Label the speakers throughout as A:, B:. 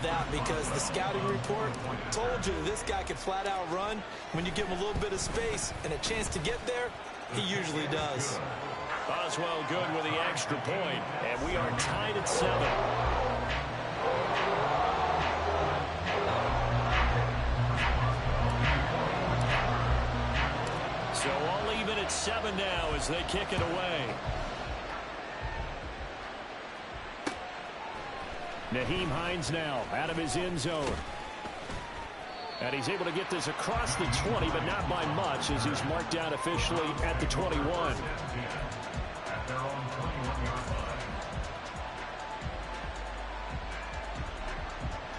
A: that because the scouting report told you this guy could flat out run. When you give him a little bit of space and a chance to get there, he usually does.
B: Boswell good with the extra point, and we are tied at 7. So all even at 7 now as they kick it away. Nyheim Hines now out of his end zone. And he's able to get this across the 20, but not by much as he's marked down officially at the 21.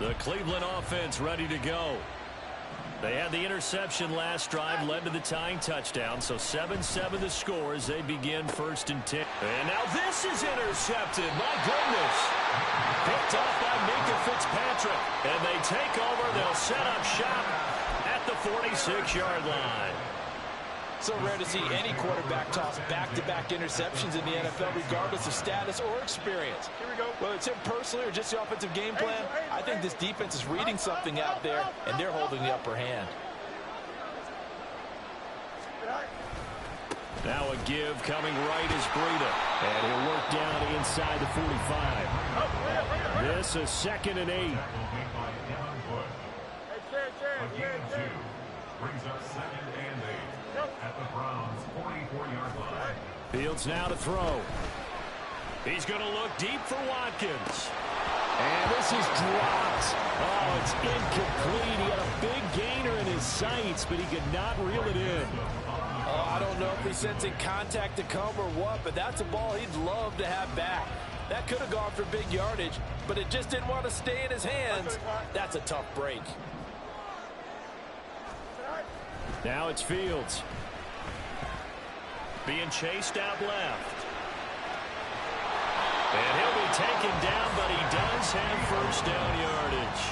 B: The Cleveland offense ready to go. They had the interception last drive, led to the tying touchdown, so 7-7 the score as they begin 1st and 10. And now this is intercepted. My goodness. Picked off by Minka Fitzpatrick. And they take over. They'll set up shop at the 46-yard line.
A: So rare to see any quarterback toss back-to-back interceptions in the NFL, regardless of status or experience. Here we go. Whether it's him personally or just the offensive game plan, I think this defense is reading something out there, and they're holding the upper hand.
B: Now a give coming right is Breida. And he'll work down inside the 45. This is 2nd and 8.
C: Brings up 2nd and 8 at the Browns' 44-yard line.
B: Fields now to throw. He's going to look deep for Watkins. And this is dropped. Oh, it's incomplete. He had a big gainer in his sights, but he could not reel it in.
A: Oh, I don't know if he's sensing contact to come or what, but that's a ball he'd love to have back. That could have gone for big yardage, but it just didn't want to stay in his hands. That's a tough break.
B: Now it's Fields. Being chased out left. And he'll be taken down, but he does have 1st down yardage.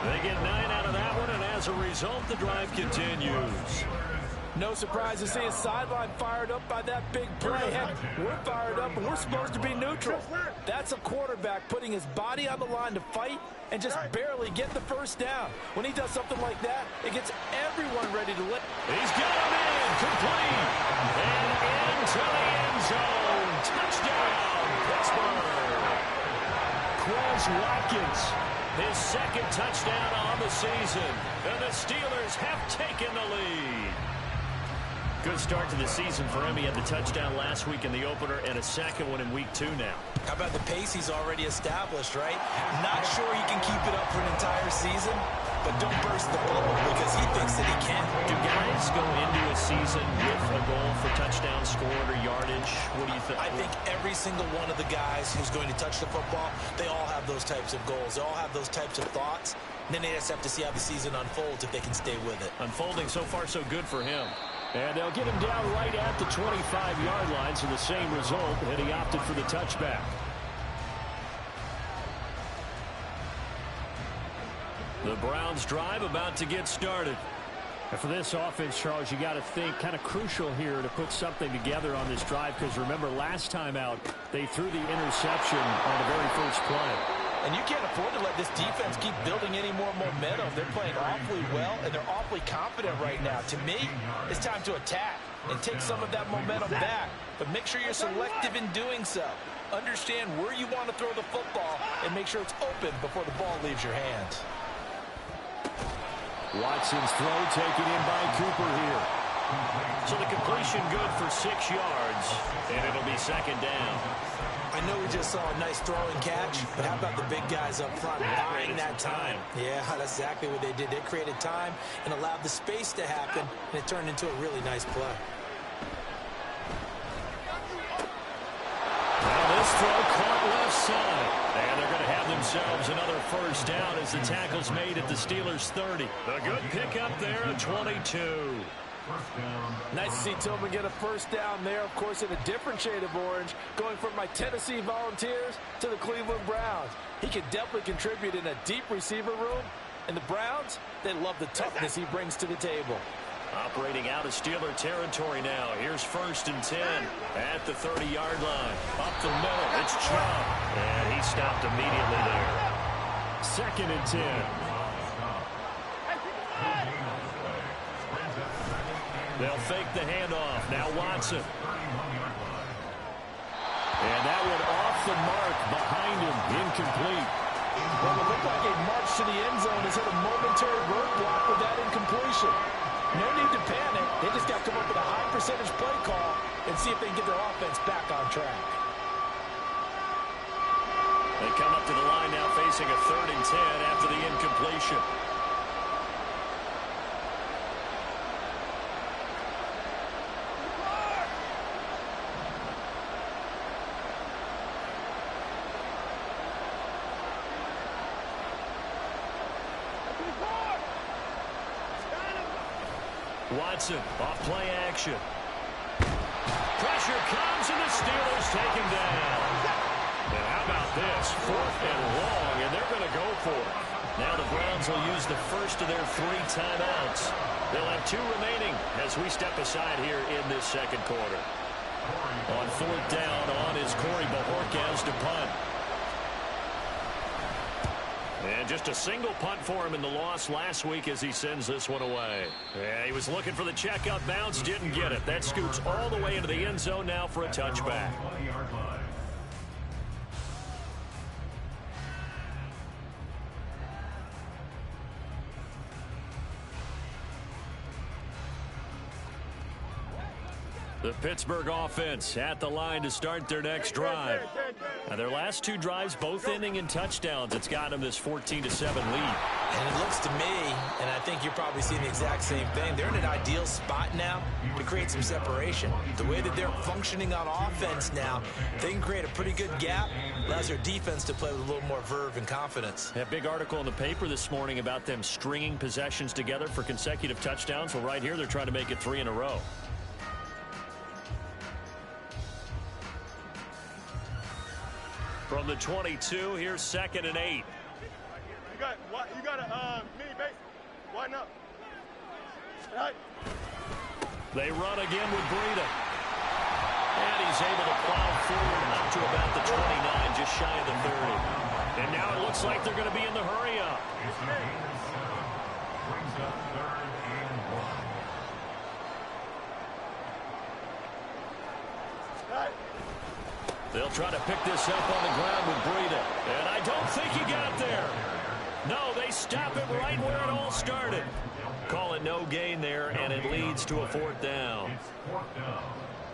B: They get 9 out of that one, and as a result, the drive continues.
A: No surprise to see his sideline fired up by that big play. Heck, we're fired up, and we're supposed to be neutral. That's a quarterback putting his body on the line to fight and just barely get the 1st down. When he does something like that, it gets everyone ready to lift.
B: He's got him in, complete, and into the end zone. Touchdown, Pittsburgh. Quez Watkins, his 2nd touchdown on the season, and the Steelers have taken the lead. Good start to the season for him. He had the touchdown last week in the opener and a 2nd one in week 2 now.
A: How about the pace he's already established, right? Not sure he can keep it up for an entire season, but don't burst the bubble because he thinks that he can.
B: Do guys go into a season with a goal for touchdown scored or yardage? What do you think?
A: I think every single one of the guys who's going to touch the football, they all have those types of goals. They all have those types of thoughts. And then they just have to see how the season unfolds if they can stay with it.
B: Unfolding so far so good for him. And they'll get him down right at the 25-yard line, so the same result, and he opted for the touchback. The Browns drive about to get started. And for this offense, Charles, you got to think kind of crucial here to put something together on this drive, because remember last time out, they threw the interception on the very first play.
A: And you can't afford to let this defense keep building any more momentum. They're playing awfully well, and they're awfully confident right now. To me, it's time to attack and take some of that momentum back. But make sure you're selective in doing so. Understand where you want to throw the football and make sure it's open before the ball leaves your hands.
B: Watson's throw taken in by Cooper here. So the completion good for 6 yards, and it'll be 2nd down.
A: I know we just saw a nice throw and catch, but how about the big guys up front buying that time? Yeah, that's exactly what they did. They created time and allowed the space to happen, and it turned into a really nice play.
B: Now this throw caught left side. And they're going to have themselves another 1st down as the tackle's made at the Steelers' 30. A good pickup there at 22.
A: Nice to see Tillman get a 1st down there, of course, in a different shade of orange, going from my Tennessee Volunteers to the Cleveland Browns. He can definitely contribute in a deep receiver room, and the Browns, they love the toughness he brings to the table.
B: Operating out of Steeler territory now. Here's 1st and 10 at the 30-yard line. Up the middle, it's Chubb, and he stopped immediately there. 2nd and 10. They'll fake the handoff. Now Watson. And that one off the mark behind him. Incomplete.
A: Well, it looked like a march to the end zone has hit a momentary roadblock with that incompletion. No need to panic. They just got to come up with a high percentage play call and see if they can get their offense back on track.
B: They come up to the line now facing a 3rd and 10 after the incompletion. Watson off play action. Pressure comes and the Steelers take him down. And how about this? 4th and long, and they're going to go for it. Now the Browns will use the first of their 3 timeouts. They'll have 2 remaining as we step aside here in this 2nd quarter. On 4th down, on is Corey Bojorquez to punt. And just a single punt for him in the loss last week as he sends this one away. Yeah, he was looking for the checkout bounce, didn't get it. That scoots all the way into the end zone now for a touchback. The Pittsburgh offense at the line to start their next drive. Now, their last 2 drives, both ending in touchdowns. It's got them this 14-7 lead.
A: And it looks to me, and I think you're probably seeing the exact same thing, they're in an ideal spot now to create some separation. The way that they're functioning on offense now, they can create a pretty good gap. Allows their defense to play with a little more verve and confidence.
B: A big article in the paper this morning about them stringing possessions together for consecutive touchdowns. Well, right here, they're trying to make it 3 in a row. From the 22, here's 2nd and 8.
D: You got a mini base. Why not? Right.
B: They run again with Breida. And he's able to plow forward up to about the 29, just shy of the 30. And now it looks like they're going to be in the hurry up.
C: Brings up 3rd and 1.
D: Right.
B: They'll try to pick this up on the ground with Breida. And I don't think he got there. No, they stop it right where it all started. Call it no gain there, and it leads to a 4th down.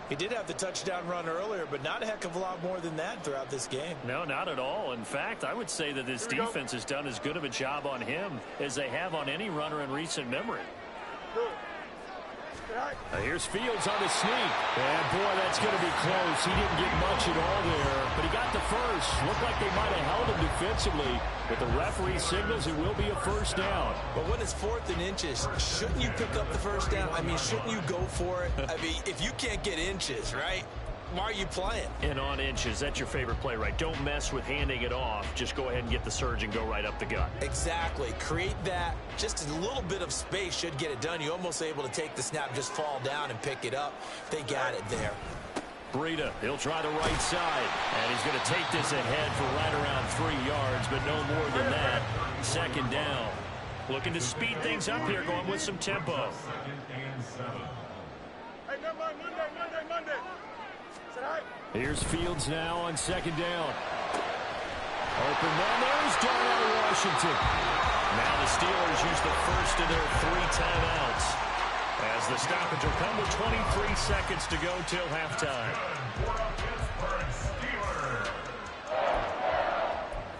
A: He did have the touchdown run earlier, but not a heck of a lot more than that throughout this game.
B: No, not at all. In fact, I would say that this defense has done as good of a job on him as they have on any runner in recent memory. Here's Fields on the sneak. And, boy, that's going to be close. He didn't get much at all there, but he got the first. Looked like they might have held him defensively, but the referee signals it will be a 1st down.
A: But when it's 4th and inches, shouldn't you pick up the 1st down? I mean, shouldn't you go for it? I mean, if you can't get inches, right, why are you playing?
B: And on inches, that's your favorite play, right? Don't mess with handing it off. Just go ahead and get the surge and go right up the gut.
A: Exactly. Create that. Just a little bit of space should get it done. You're almost able to take the snap, just fall down and pick it up. They got it there.
B: Breida, he'll try the right side. And he's going to take this ahead for right around 3 yards, but no more than that. 2nd down. Looking to speed things up here, going with some tempo.
C: 2nd and 7.
D: Hey, never mind. Monday.
B: Here's Fields now on 2nd down. Open man, there's Darnell Washington. Now the Steelers use the first of their 3 timeouts as the stoppage will come with 23 seconds to go till halftime.
C: For a Pittsburgh Steelers.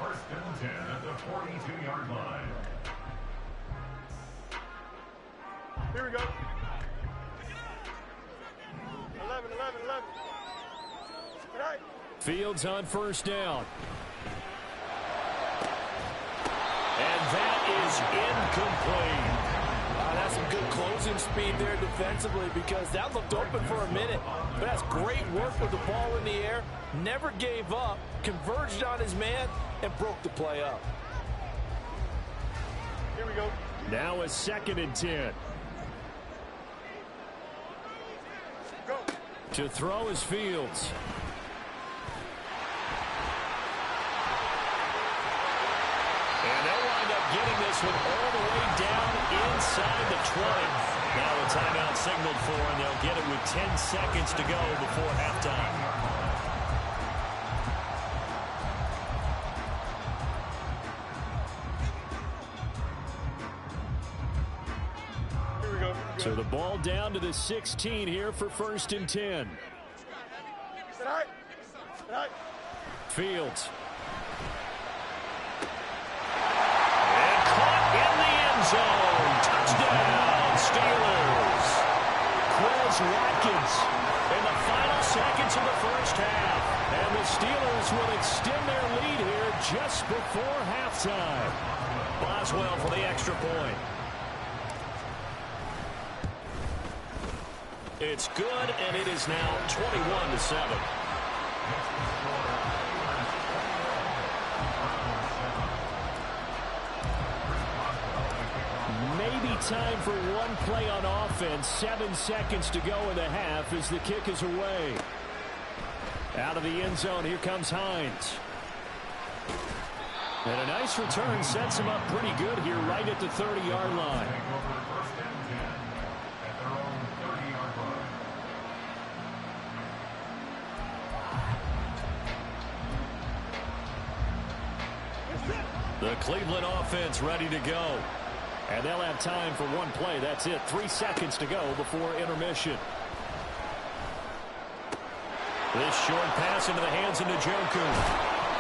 C: 1st and 10 at the 42-yard line.
D: Here we go. 11. Right.
B: Fields on 1st down. And that is incomplete.
A: That's some good closing speed there defensively because that looked open for a minute. But that's great work with the ball in the air. Never gave up, converged on his man, and broke the play up.
D: Here we go.
B: Now a 2nd and 10.
D: Go.
B: To throw is Fields. And they'll getting this one all the way down inside the 20. Now a timeout signaled for, and they'll get it with 10 seconds to go before halftime.
D: Here we go.
B: So the ball down to the 16 here for 1st and 10.
D: Sit high. Sit high.
B: Fields. And caught in the end zone. Touchdown, Steelers. Wh0aTV in the final seconds of the first half. And the Steelers will extend their lead here just before halftime. Boswell for the extra point. It's good, and it is now 21-7. Maybe time for one play on offense. 7 seconds to go in the half as the kick is away. Out of the end zone, here comes Hines. And a nice return sets him up pretty good here right at the 30-yard line. The Cleveland offense ready to go. And they'll have time for one play. That's it. 3 seconds to go before intermission. This short pass into the hands of Njoku.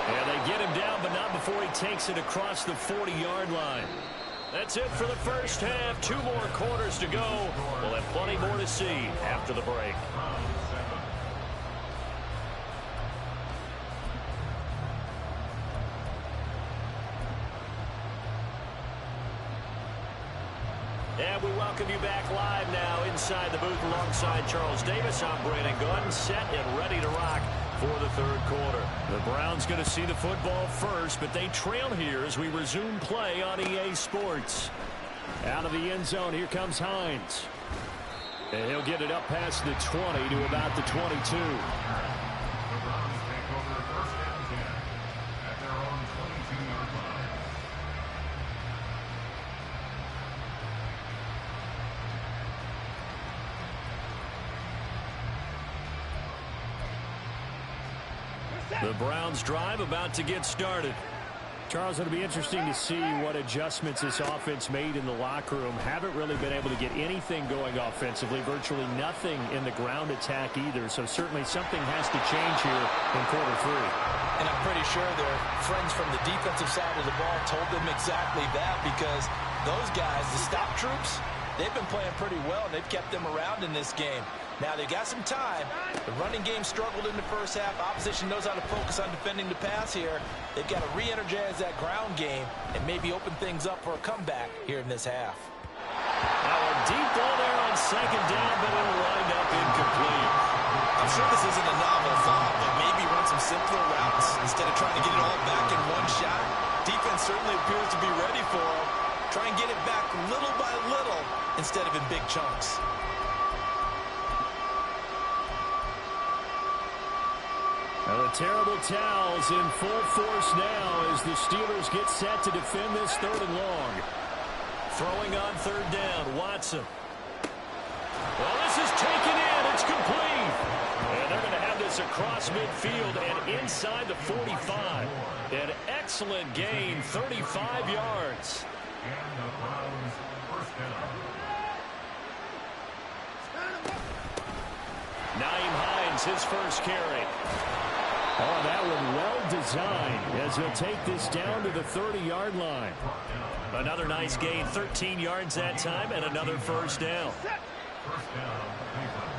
B: And they get him down, but not before he takes it across the 40-yard line. That's it for the first half. 2 more quarters to go. We'll have plenty more to see after the break. And we welcome you back live now inside the booth alongside Charles Davis. I'm Brandon Gunn, set and ready to rock for the third quarter. The Browns going to see the football first, but they trail here as we resume play on EA Sports. Out of the end zone, here comes Hines. And he'll get it up past the 20 to about the 22. The Browns drive about to get started. Charles, it'll be interesting to see what adjustments this offense made in the locker room. Haven't really been able to get anything going offensively. Virtually nothing in the ground attack either. So certainly something has to change here in quarter 3.
A: And I'm pretty sure their friends from the defensive side of the ball told them exactly that, because those guys, the stop troops, they've been playing pretty well, and they've kept them around in this game. Now, they've got some time. The running game struggled in the first half. Opposition knows how to focus on defending the pass here. They've got to re-energize that ground game and maybe open things up for a comeback here in this half.
B: Now, a deep ball there on second down, but it'll wind up incomplete.
A: I'm sure this isn't a novel thought, but maybe run some simpler routes instead of trying to get it all back in one shot. Defense certainly appears to be ready for him. Try and get it back little by little instead of in big chunks.
B: Now the terrible towels in full force now as the Steelers get set to defend this 3rd and long. Throwing on 3rd down, Watson. Well, this is taken in. It's complete. And they're going to have this across midfield and inside the 45. An excellent gain, 35 yards.
C: And the Browns first down.
B: Nyheim Hines, his first carry. Oh, that one well designed as he'll take this down to the 30-yard line. Another nice gain, 13 yards that time, and another first down.
C: First down, Cleveland.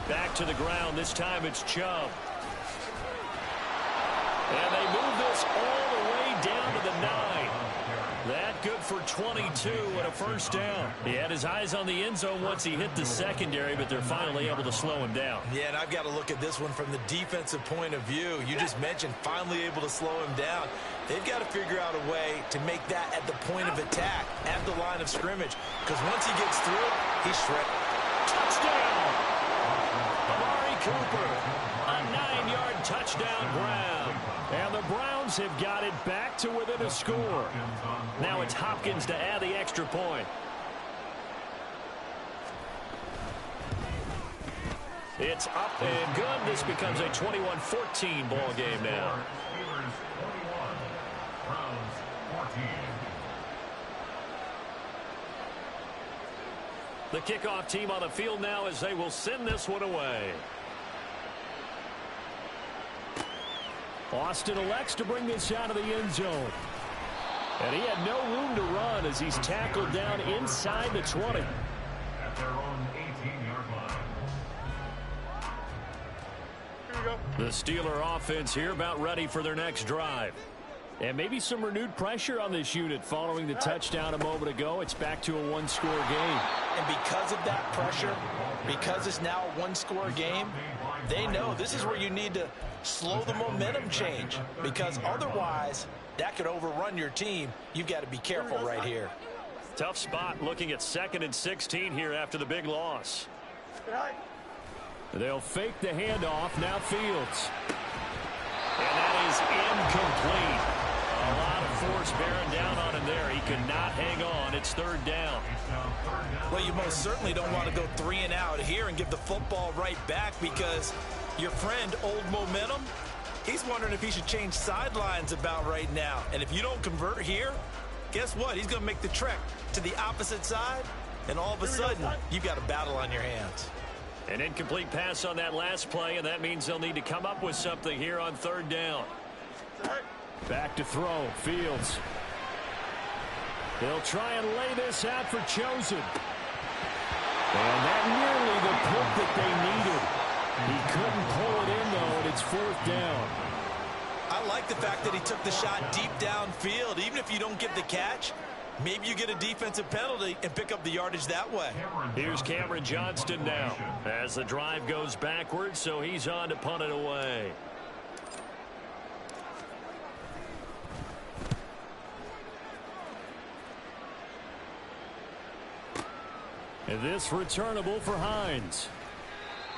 B: Back to the ground. This time it's Chubb. And they move this all the way down to the 9. That good for 22 and a first down. He had his eyes on the end zone once he hit the secondary, but they're finally able to slow him down.
A: Yeah, and I've got to look at this one from the defensive point of view. You just mentioned finally able to slow him down. They've got to figure out a way to make that at the point of attack, at the line of scrimmage, because once he gets through, he's shredded.
B: Touchdown! Amari Cooper, a 9-yard touchdown grab. And the Browns have got it back to within a score. Now it's Hopkins to add the extra point. It's up and good. This becomes a 21-14 ball game now. The kickoff team on the field now as they will send this one away. Austin elects to bring this out of the end zone. And he had no room to run as he's tackled down inside the 20.
C: At their own 18-yard line.
D: Here we go.
B: The Steeler offense here about ready for their next drive. And maybe some renewed pressure on this unit following the touchdown a moment ago. It's back to a one-score game.
A: And because of that pressure, because it's now a one-score game, they know this is where you need to slow the momentum change, because otherwise that could overrun your team. You've got to be careful right here.
B: Tough spot looking at 2nd and 16 here after the big loss. They'll fake the handoff. Now Fields. And that is incomplete. A lot of force bearing down on him there. He could not hang on. It's 3rd down.
A: Well, you most certainly don't want to go 3 and out here and give the football right back, because your friend, Old Momentum, he's wondering if he should change sidelines about right now. And if you don't convert here, guess what? He's going to make the trek to the opposite side, and all of a sudden, you've got a battle on your hands.
B: An incomplete pass on that last play, and that means they'll need to come up with something here on 3rd down. Back to throw. Fields. They'll try and lay this out for Chosen. And that nearly the pick that they needed. He couldn't pull it in, though, and it's 4th down.
A: I like the fact that he took the shot deep downfield. Even if you don't get the catch, maybe you get a defensive penalty and pick up the yardage that way.
B: Here's Cameron Johnston now as the drive goes backwards, so he's on to punt it away. And this returnable for Hines.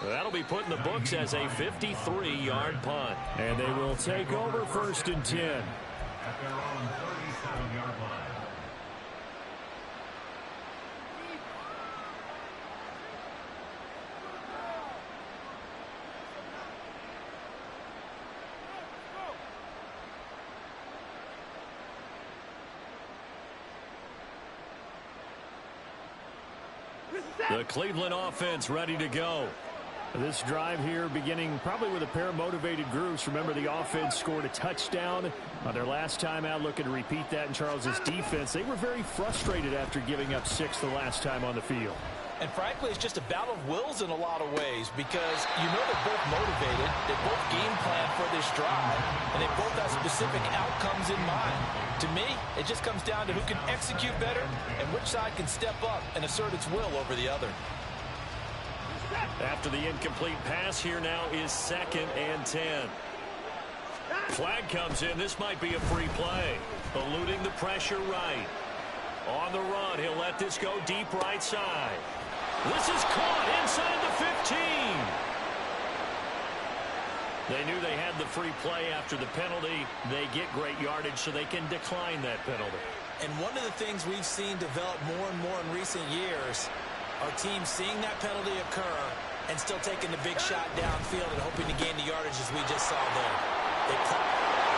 B: That'll be put in the books as a 53-yard punt. And they will take over 1st and 10.
C: At their own 37-yard line.
B: The Cleveland offense ready to go. This drive here beginning probably with a pair of motivated groups. Remember, the offense scored a touchdown on their last time out, looking to repeat that in Charles's defense. They were very frustrated after giving up 6 the last time on the field.
A: And frankly, it's just a battle of wills in a lot of ways, because you know they're both motivated, they both game plan for this drive, and they both have specific outcomes in mind. To me, it just comes down to who can execute better and which side can step up and assert its will over the other.
B: After the incomplete pass, here now is 2nd and 10. Flag comes in. This might be a free play. Eluding the pressure right. On the run, he'll let this go deep right side. This is caught inside the 15. They knew they had the free play after the penalty. They get great yardage, so they can decline that penalty.
A: And one of the things we've seen develop more and more in recent years are teams seeing that penalty occur and still taking the big shot downfield and hoping to gain the yardage, as we just saw there.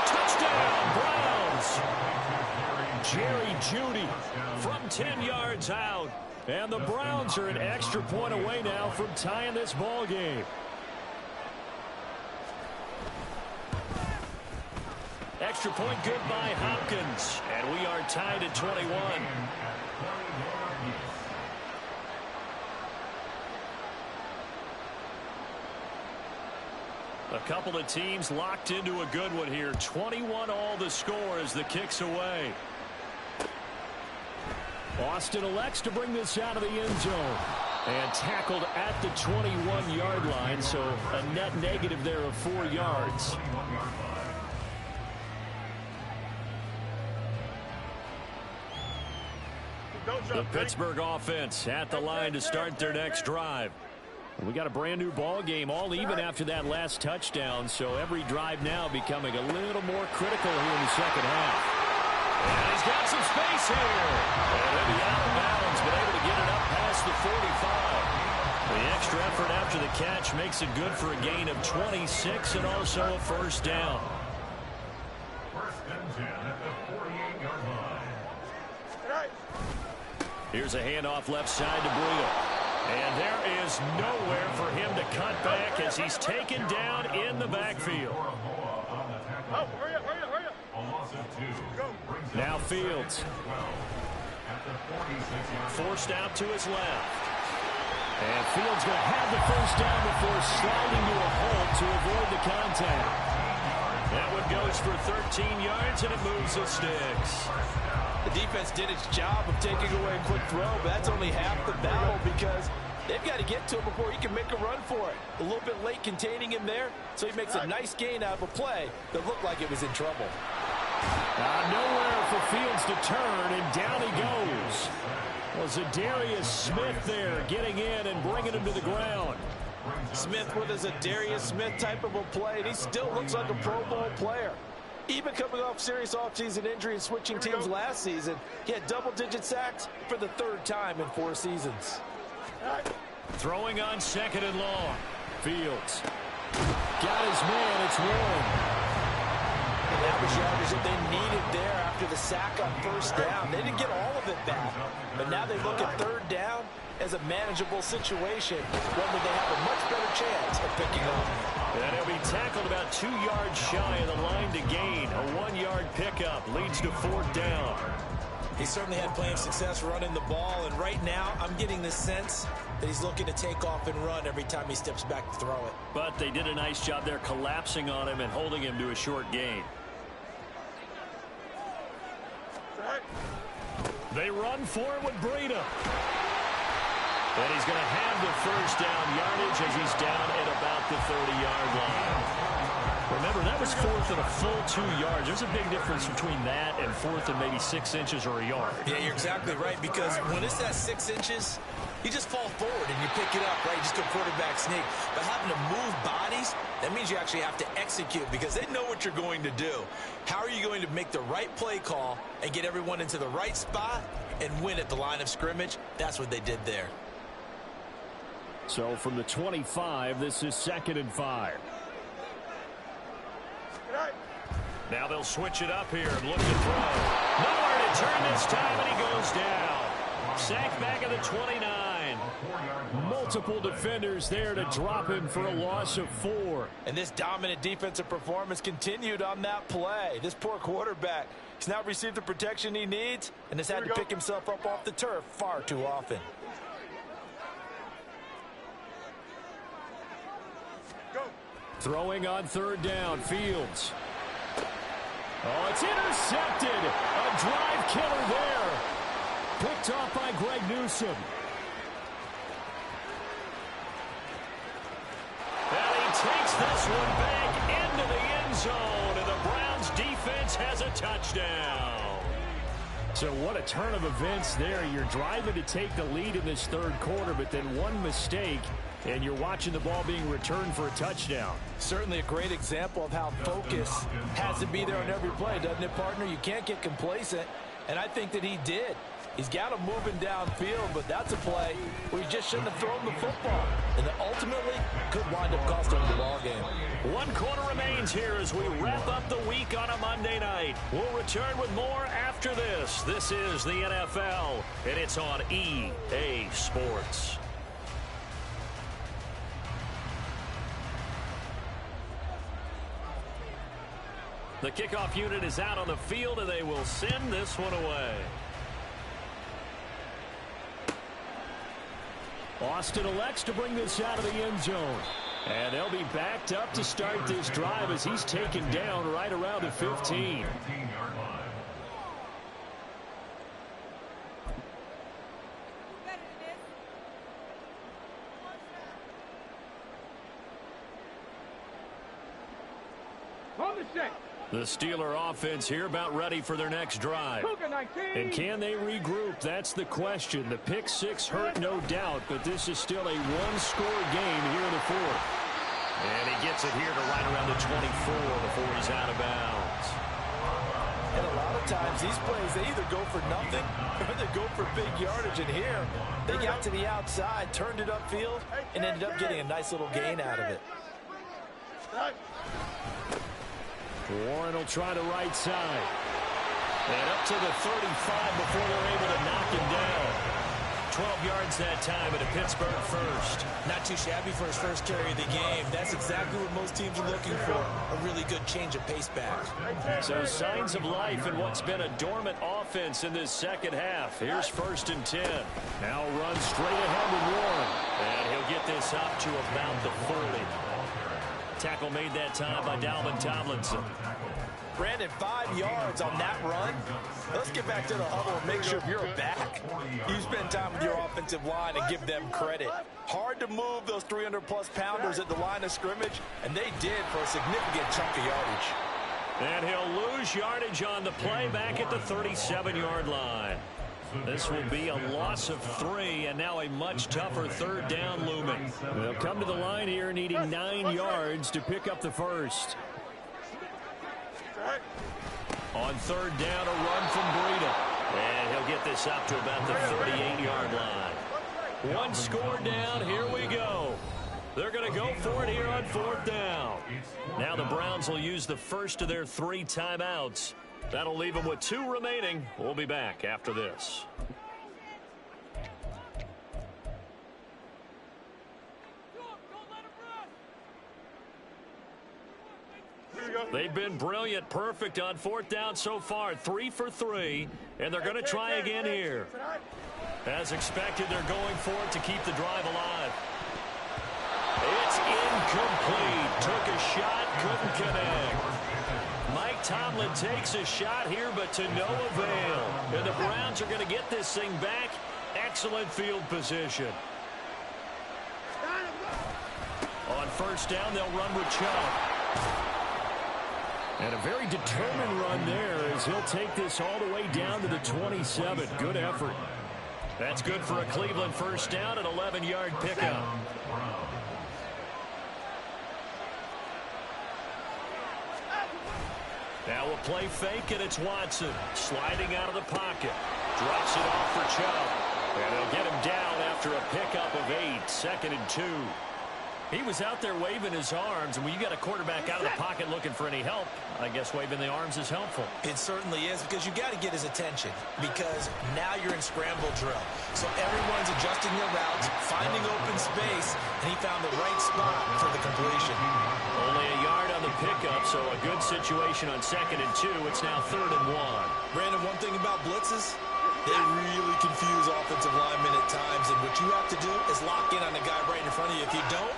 B: Touchdown, Browns! Jerry Jeudy from 10 yards out. And the Browns are an extra point away now from tying this ball game. Extra point good by Hopkins. And we are tied at 21. A couple of teams locked into a good one here. 21 all the score as the kick's away. Austin elects to bring this out of the end zone. And tackled at the 21-yard line, so a net negative there of 4 yards. The Pittsburgh offense at the line to start their next drive. We got a brand new ball game, all even after that last touchdown, so every drive now becoming a little more critical here in the second half. And he's got some space here. And he'll be out of bounds, but able to get it up past the 45. The extra effort after the catch makes it good for a gain of 26 and also a first down.
C: First and 10 at the 48-yard line.
B: Here's a handoff left side to Breida. And there is nowhere for him to cut back as he's taken down in the backfield. Now Fields. Forced out to his left. And Fields going to have the first down before sliding to a hole to avoid the contact. That one goes for 13 yards, and it moves the sticks.
A: The defense did its job of taking away a quick throw, but that's only half the battle because they've got to get to him before he can make a run for it. A little bit late containing him there, so he makes a nice gain out of a play that looked like it was in trouble.
B: Nowhere for Fields to turn, and down he goes. Well, Zadarius Smith there getting in and bringing him to the ground.
A: Smith with a Zadarius Smith type of a play, and he still looks like a Pro Bowl player. Even coming off serious offseason injury and switching teams last season, he had double-digit sacks for the third time in 4 seasons.
B: Throwing on second and long. Fields. Got his man, it's Warren.
A: And that was yardage that they needed there after the sack on first down. They didn't get all of it back, but now they look at third down as a manageable situation, one that they have a much better chance of picking up.
B: And he'll be tackled about 2 yards shy of the line to gain. A 1-yard pickup leads to fourth down.
A: He certainly had plenty of success running the ball, and right now I'm getting the sense that he's looking to take off and run every time he steps back to throw it.
B: But they did a nice job there collapsing on him and holding him to a short gain. They run for it with Breida. And he's going to have the first down yardage as he's down at about the 30-yard line. Remember, that was fourth and a full 2 yards. There's a big difference between that and fourth and maybe 6 inches or a yard.
A: Yeah, you're exactly right, because when it's at 6 inches, you just fall forward and you pick it up, right? Just a quarterback sneak. But having to move bodies, that means you actually have to execute because they know what you're going to do. How are you going to make the right play call and get everyone into the right spot and win at the line of scrimmage? That's what they did there.
B: So from the 25, this is 2nd and 5. Now they'll switch it up here and look to throw. Nowhere to turn this time, and he goes down. Sacked back at the 29. Multiple defenders there to drop him for a loss of 4.
A: And this dominant defensive performance continued on that play. This poor quarterback, he's now received the protection he needs and has had to pick himself up off the turf far too often.
B: Throwing on third down, Fields. Oh, it's intercepted. A drive killer there. Picked off by Greg Newsome. And he takes this one back into the end zone, and the Browns defense has a touchdown. So what a turn of events there. You're driving to take the lead in this third quarter, but then one mistake, and you're watching the ball being returned for a touchdown. Certainly a great example of how focus has to be there on every play, doesn't it, partner? You can't get complacent, and I think that he did. He's got him moving downfield, but that's a play where he just shouldn't have thrown the football, and that ultimately could wind up costing him the ball game. 1 quarter remains here as we wrap up the week on a Monday night. We'll return with more after this. This is the NFL, and it's on EA Sports. The kickoff unit is out on the field, and they will send this one away. Austin elects to bring this out of the end zone. And they'll be backed up to start this drive as he's taken down right around the 15.
D: On the shake.
B: The Steeler offense here about ready for their next drive. And can they regroup? That's the question. The pick six hurt, no doubt, but this is still a one-score game here in the fourth. And he gets it here to right around the 24 before he's out of bounds.
A: And a lot of times these plays, they either go for nothing or they go for big yardage. And here, they got to the outside, turned it upfield, and ended up getting a nice little gain out of it.
B: Warren will try the right side. And up to the 35 before they're able to knock him down. 12 yards that time at a Pittsburgh first.
A: Not too shabby for his first carry of the game. That's exactly what most teams are looking for, a really good change of pace back.
B: So signs of life in what's been a dormant offense in this second half. Here's 1st and 10. Now run straight ahead with Warren. And he'll get this up to about the 40. Tackle made that time by Dalvin Tomlinson.
A: Brandon, 5 yards on that run. Let's get back to the huddle and make sure if you're a back, you spend time with your offensive line and give them credit. Hard to move those 300-plus pounders at the line of scrimmage, and they did for a significant chunk of yardage.
B: And he'll lose yardage on the play back at the 37-yard line. This will be a loss of 3, and now a much tougher 3rd down looming. They'll come to the line here needing 9 yards to pick up the first. On 3rd down, a run from Breida. And he'll get this up to about the 38-yard line. One score down, here we go. They're going to go for it here on 4th down. Now the Browns will use the first of their 3 timeouts. That'll leave them with 2 remaining. We'll be back after this. They've been brilliant, perfect on 4th down so far. 3 for 3, and they're going to try again here. As expected, they're going for it to keep the drive alive. It's incomplete. Took a shot, couldn't connect. Mike Tomlin takes a shot here, but to no avail. And the Browns are going to get this thing back. Excellent field position. On 1st down, they'll run with Chubb. And a very determined run there as he'll take this all the way down to the 27. Good effort. That's good for a Cleveland 1st down, an 11-yard pickup. Now we'll play fake, and it's Watson. Sliding out of the pocket. Drops it off for Chubb. And they'll get him down after a pickup of 8. 2nd and 2. He was out there waving his arms, and when you got a quarterback out of the pocket looking for any help, I guess waving the arms is helpful.
A: It certainly is, because you got to get his attention, because now you're in scramble drill. So everyone's adjusting their routes, finding open space, and he found the right spot for the completion.
B: Only a yard on the pickup, so a good situation on 2nd and 2. It's now 3rd and 1.
A: Brandon, one thing about blitzes, they really confuse offensive linemen at times, and what you have to do is lock in on the guy right in front of you. If you don't,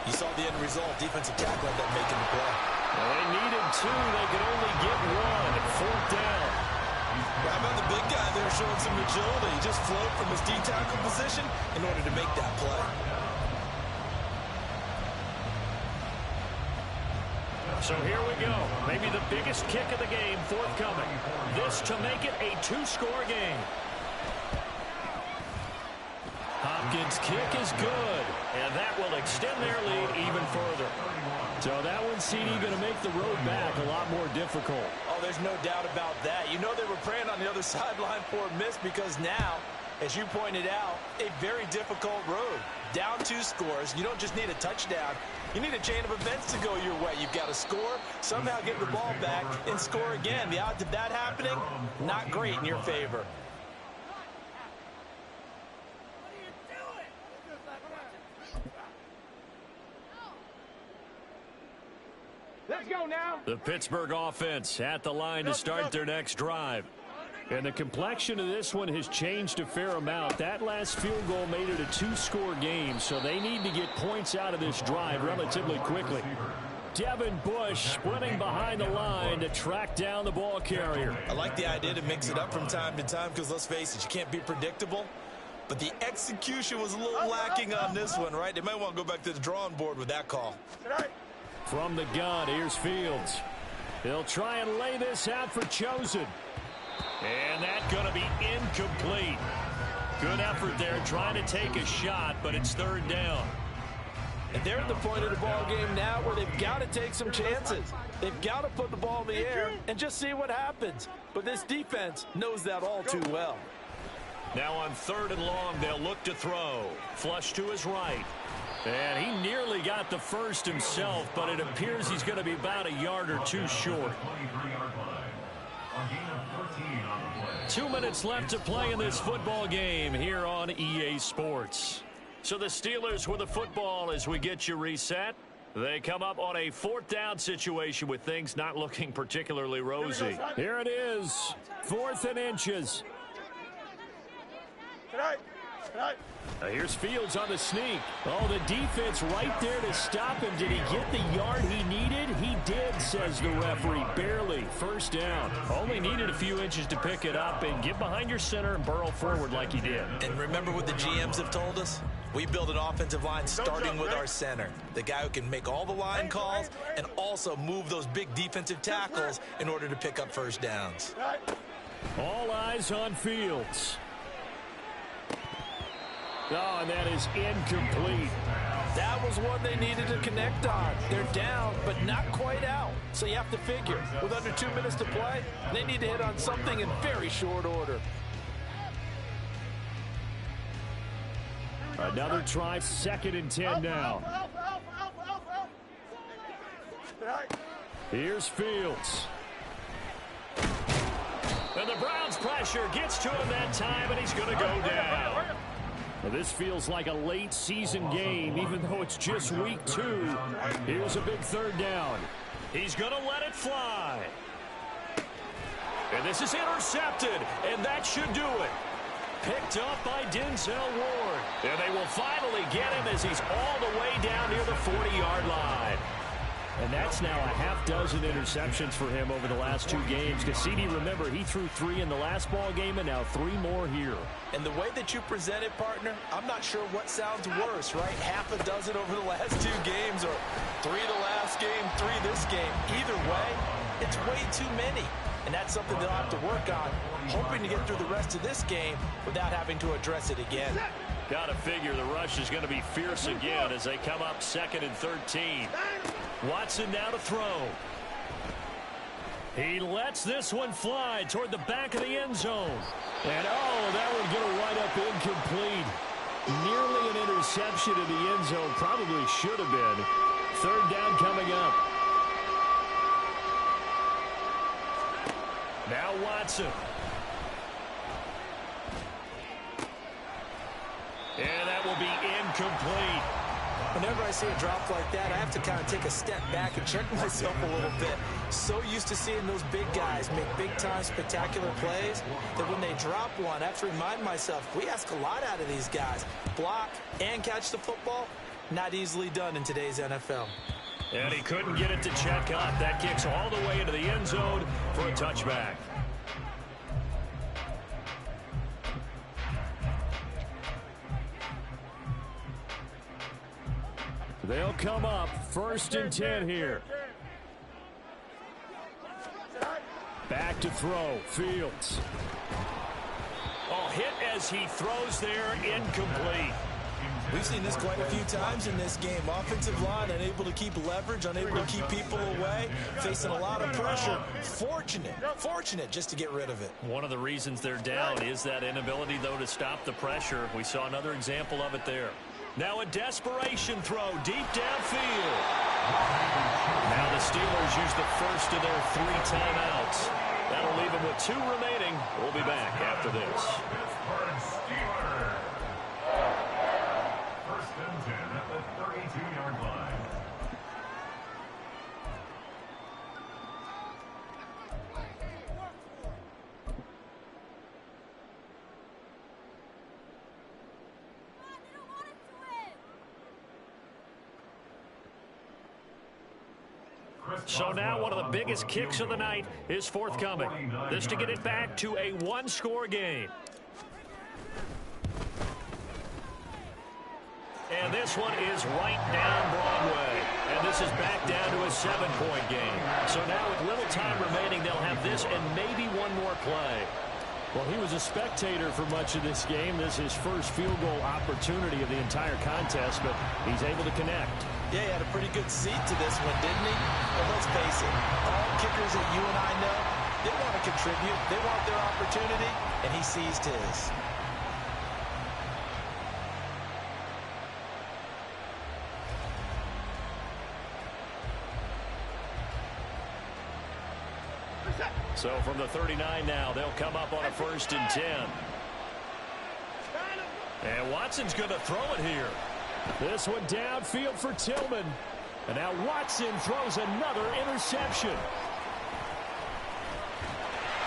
A: you saw the end result. Defensive tackle ended up making the play.
B: Well, they needed 2. They could only get 1 at 4th down.
A: How about the big guy there showing some agility? He just flowed from his D-tackle position in order to make that play.
B: So here we go. Maybe the biggest kick of the game forthcoming. This to make it a 2-score game. Hopkins' kick is good, and that will extend their lead even further. So that one, CD, going to make the road back a lot more difficult.
A: Oh, there's no doubt about that. You know they were praying on the other sideline for a miss, because now, as you pointed out, a very difficult road. Down 2 scores. You don't just need a touchdown. You need a chain of events to go your way. You've got to score, somehow get the ball back, and score again. The odds of that happening, not great in your favor.
D: Let's go now.
B: The Pittsburgh offense at the line to start their next drive. And the complexion of this one has changed a fair amount. That last field goal made it a 2-score game, so they need to get points out of this drive relatively quickly. Devin Bush splitting behind the line to track down the ball carrier.
A: I like the idea to mix it up from time to time, because let's face it, you can't be predictable. But the execution was a little lacking on this one, right? They might want to go back to the drawing board with that call.
B: From the gun, here's Fields. He'll try and lay this out for Chosen. And that's going to be incomplete. Good effort there trying to take a shot, but it's third down.
A: And they're at the point of the ball game now where they've got to take some chances. They've got to put the ball in the air and just see what happens. But this defense knows that all too well.
B: Now on third and long, they'll look to throw. Flush to his right. And he nearly got the first himself, but it appears he's going to be about a yard or two short. 2 minutes left to play in this football game here on EA Sports. So the Steelers with the football as we get you reset. They come up on a fourth down situation with things not looking particularly rosy. Here it is, 4th and inches. Here's Fields on the sneak. Oh, the defense right there to stop him. Did he get the yard he needed? He did, says the referee. Barely. First down. Only needed a few inches to pick it up and get behind your center and burrow forward like he did.
A: And remember what the GMs have told us? We build an offensive line starting with our center, the guy who can make all the line calls and also move those big defensive tackles in order to pick up first downs.
B: All eyes on Fields. Oh, and that is incomplete.
A: That was one they needed to connect on. They're down, but not quite out. So you have to figure, with under 2 minutes to play, they need to hit on something in very short order.
B: Another try, 2nd and 10 now. Here's Fields. And the Browns' pressure gets to him that time, and he's going to go down. Well, this feels like a late season game, even though it's just week 2. Here's a big third down. He's going to let it fly. And this is intercepted, and that should do it. Picked up by Denzel Ward. And they will finally get him as he's all the way down near the 40-yard line. And that's now a half dozen interceptions for him over the last 2 games. Cassini, remember, he threw 3 in the last ball game and now 3 more here.
A: And the way that you present it, partner, I'm not sure what sounds worse, right? Half a dozen over the last 2 games or 3 the last game, 3 this game. Either way, it's way too many. And that's something they'll have to work on, hoping to get through the rest of this game without having to address it again.
B: Got to figure the rush is going to be fierce again as they come up 2nd and 13. Watson now to throw. He lets this one fly toward the back of the end zone. And, oh, that one going to wind up incomplete. Nearly an interception in the end zone. Probably should have been. Third down coming up. Now Watson. And that will be incomplete.
A: Whenever I see a drop like that, I have to kind of take a step back and check myself a little bit. So used to seeing those big guys make big-time spectacular plays that when they drop one, I have to remind myself, we ask a lot out of these guys. Block and catch the football, not easily done in today's NFL.
B: And he couldn't get it to check up. That kicks all the way into the end zone for a touchback. They'll come up 1st and 10 here. Back to throw. Fields. Oh, hit as he throws there. Incomplete.
A: We've seen this quite a few times in this game. Offensive line unable to keep leverage, unable to keep people away, facing a lot of pressure. Fortunate just to get rid of it.
B: One of the reasons they're down is that inability, though, to stop the pressure. We saw another example of it there. Now a desperation throw deep downfield. Now the Steelers use the first of their 3 timeouts. That'll leave them with 2 remaining. We'll be back after this.
C: First and 10 at the 32-yard line.
B: So now one of the biggest kicks of the night is forthcoming. This to get it back to a 1-score game. And this one is right down Broadway. And this is back down to a 7-point game. So now with little time remaining, they'll have this and maybe one more play.
E: Well, he was a spectator for much of this game. This is his first field goal opportunity of the entire contest, but he's able to connect.
A: Yeah, he had a pretty good seat to this one, didn't he? But let's face it, all kickers that you and I know, they want to contribute. They want their opportunity, and he seized his.
B: So from the 39 now, they'll come up on a 1st and 10. And Watson's going to throw it here.
E: This one downfield for Tillman. And now Watson throws another interception.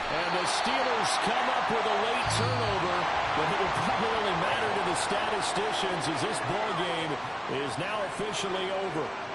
E: And the Steelers come up with a late turnover, but it will probably matter to the statisticians as this ball game is now officially over.